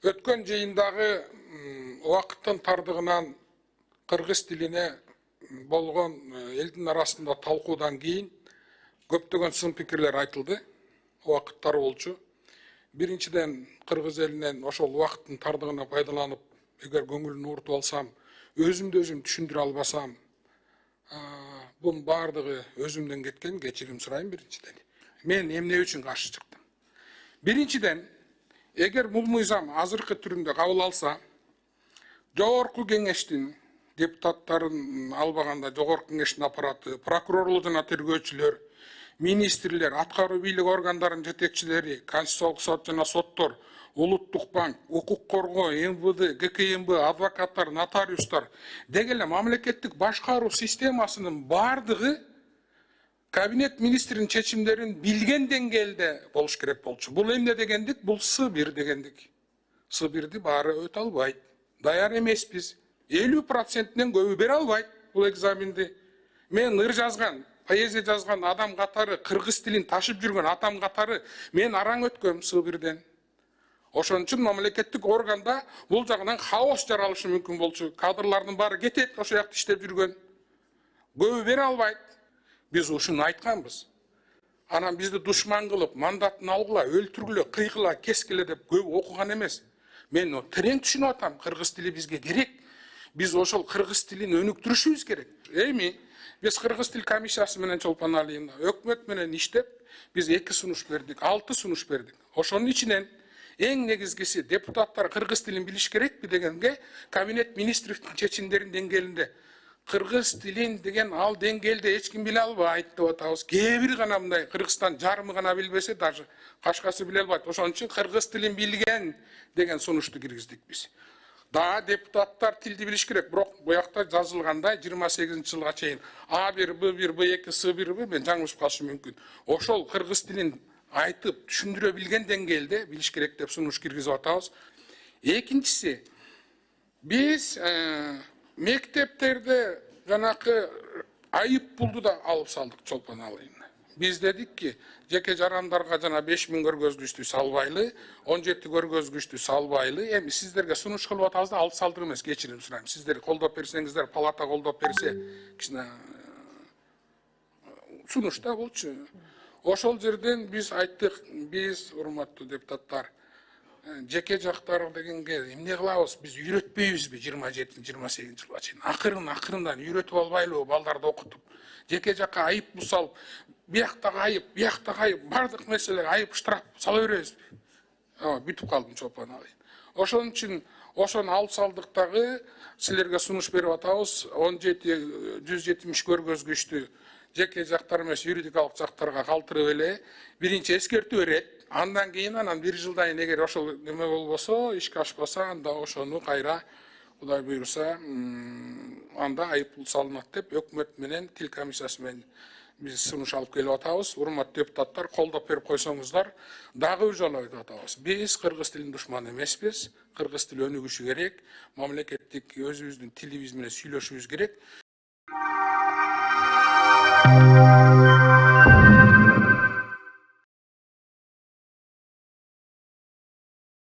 Өткен жиындағы уақыттың тардығынан қырғыз тіліне болған елдің арасында талқудан кейін көптеген сын пікірлер айтылды. Уақыттар болчу. Биринчиден қырғыз елінен ошол уақыттың тардығына пайдаланып, егер көңілін ортып алсам, өзімді өзім түшүндүрө албасам, бұның бардығы өзімден кеткен, кечирим сурайм биринчиден. Мен эмне үчүн каршы чыктым? Биринчиден, эгер бул мыйзам азыркы түрүндө кабыл алса, жогорку кеңештин депутаттарын албаганда жогорку кеңештин аппараты, прокурорлор жана тергөөчүлөр, министрлер, аткаруу бийлик органдарынын жетекчилери, Конституциялык сот жана соттор, Улуттук банк, укук коргоо, МВД, ГКМБ, адвокаттар, нотариустар деги эле мамлекеттик башкаруу системасынын бардыгы кабинет министринин чечимдерин билген деңгээлде болуш керек болчу. Бул эмне дегендик? Бул С1 дегендик. С1ди баары өтө албайт. Даяр эмеспиз. 50%-нен көбү бере албайт бул экзаменди. Мен ыр жазган, поэзия жазган адам катары, кыргыз тилин ташып жүргөн адам катары мен араң өткөм С1ден. Ошон үчүн мамлекеттик органда бул жагынан хаос жаралышы мүмкүн болчу. Кадрлардын баары кетет, ошо жакта иштеп жүргөн. Көбү бере албайт. Биз ушуну айтканбыз. Анан бизди душман кылып, мандатын алгыла, өлтүргүлө, кыйгыла, кескиле деп көп окуган эмес. Мен терең түшүнүп атам, кыргыз тили бизге керек. Биз ошол кыргыз тилин өнүктүрүшүбүз керек. Эми биз кыргыз тил комиссиясы менен Чолпон Алиевна өкмөт менен иштеп, биз 2 сунуш бердик, 6 сунуш бердик. Ошонун ичинен эң негизгиси депутаттар кыргыз тилин билиш керекпи дегенге кабинет министрликтин чечимдеринин деңгээлинде кыргыз тилин деген ал деңгээлде эч ким биле албайт деп атабыз. Кээ бир гана мындай Кыргызстан жарымы гана билбесе, даже кашкасы биле албайт. Ошон үчүн кыргыз тилин билген деген сунушту киргиздик биз. Да депутаттар тилди билиш керек, бирок буякта жазылгандай 28-жылга чейин А1, Б1, Б2, С1 мен жаңылышып калышым мүмкүн. Ошол кыргыз тилин айтып түшүндүрө билген деңгээлде билиш керек деп сунуш киргизип атабыз. Экинчиси, биз мектептерде жанакы айып пулду да алып салдык Чолпон Алиевна. Биз дедик ки, жеке жарандарга жана 5000 көргөзгүчтү салбайлы, 17 көргөзгүчтү салбайлы. Эми сиздерге сунуш кылып атабыз да алып салдык эмес, кечирим сурайм. Сиздер колдоп берсеңиздер, палата колдоп берсе, кичине сунуш да болчу. Ошол жерден биз айттык, биз урматтуу депутаттар, жеке жактар дегенге эмне кылабыз? Биз үйрөтпөйбүзбү 27-28 жылга чейин? Акырындан үйрөтүп албайлыбы балдарды окутуп? Жеке жакка айып салып, бияктагы айып, бардык маселеге айып штраф сала беребизби? Бүтүп калдым Чолпон Алиев. Ошон үчүн ошону алып салдык дагы силерге сунуш берип атабыз. 170 көргөзгүчтү жеке жактар эмес, юридикалык жактарга калтырып эле биринчи эскертүү берет. Андан кийин бир жылдан кийин эгер ошол неме болбосо, ишке ашпаса, анда ошону кайра Кудай буйруса, анда айыппул салынат деп өкмөт менен тил комиссиясы менен биз сунуш алып келип атабыз. Урматтуу депутаттар, колдоп берип койсоңуздар, дагы бир жолу айтып атабыз. Биз кыргыз тилинин душманы эмеспиз. Кыргыз тили өнүгүшү керек. Мамлекеттик өзүбүздүн тилибиз менен сүйлөшүбүз керек.